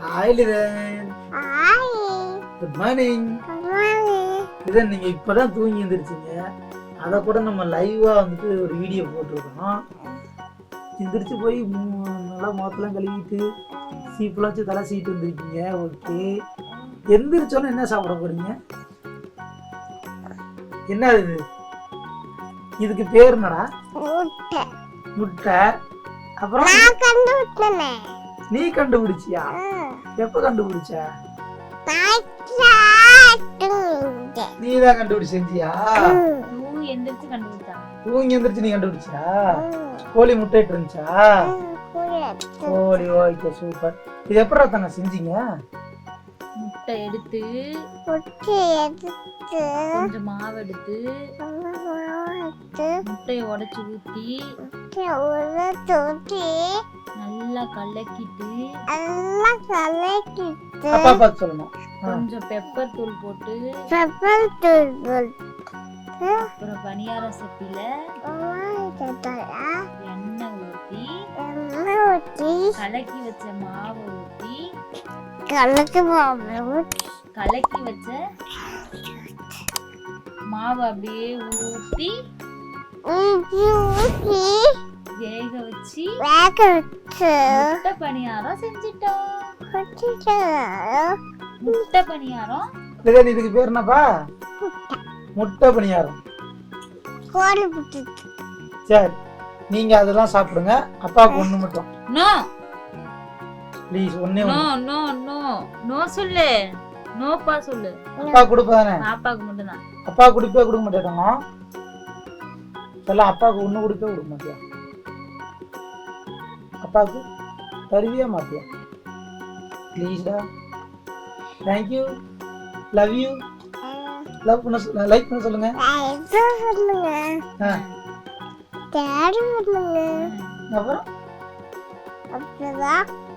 Hi Lidan. Hi. Good morning. Good morning. Lidan நீங்க இப்பதான் தூங்கி எந்திரிச்சீங்க. அத கூட நம்ம லைவா வந்துட்டு ஒரு வீடியோ போட்டுருக்கோம். எந்திரிச்சு போய் நல்லா முகத்தெல்லாம் கழுவிட்டு சீப்புலாம் வச்சு தலை சீட்டு வந்துருக்கீங்க. ஓகே. எந்திரிச்சோன்னு என்ன சாப்பிட போறீங்க? என்ன இது? இதுக்கு பேர் என்னடா? முட்டை. முட்டை. அப்புறம் நான் கண்டுபிடிச்சேன். நீ கண்டுபிடிச்சியா? எப்ப கண்டுபிடிச்ச? நீ தான் கண்டுபிடிச்சு செஞ்சியா? தூங்கி எந்திரிச்சு கண்டுபிடிச்சா? தூங்கி எந்திரிச்சு நீ கண்டுபிடிச்சா? கோழி முட்டை இட்டு இருந்துச்சா? கோழி, ஓகே சூப்பர். இது எப்படி தானே செஞ்சீங்க? முட்டை எடுத்து கொஞ்சம் மாவு எடுத்து முட்டையை உடைச்சு ஊத்தி நல்லா கலக்கிட்டு அப்பா பார்த்து சொல்லணும். கொஞ்சம் பெப்பர் தூள் போட்டு அப்புறம் பணியார சட்டியில எண்ணெய் ஊத்தி கலக்கி வச்ச மாவை ஊத்தி கலக்கி வச்ச மாவு அப்படியே ஊத்தி வேக வச்சு முட்டை பணியாரம் செஞ்சிட்டோம். முட்டை பணியாரம். இதுக்கு பேர் என்னப்பா? முட்டை பணியாரம். சரி, நீங்க அதெல்லாம் சாப்பிடுங்க. அப்பாவுக்கு ஒண்ணு மட்டும். நோ ப்ளீஸ், ஒண்ணே நோ ஒண்ணு. நோ நோ நோ சொல்லு. நோப்பா சொல்லு. அப்பா கொடுப்பானே. பாப்பாக்கு மட்டும் தான். அப்பா கொடுக்க மாட்டேங்க. எல்லாம் அப்பாவுக்கு ஒண்ணு கொடுக்க மாட்டியா? அப்பாவுக்கு தருவியா மாட்டியா? ப்ளீஸ்டா. Thank you, love you. லைக் பண்ண சொல்லுங்க. அப்புறம்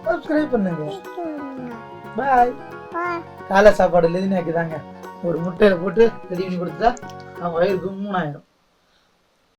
சப்ஸ்கிரைப் பண்ணுங்க. பாய். காலை சாப்பாடு இல்லைன்னு தாங்க ஒரு முட்டையில போட்டு ரெடி பண்ணி கொடுத்தா அவங்க வயிறு கும்முன்னு ஆயிடும்.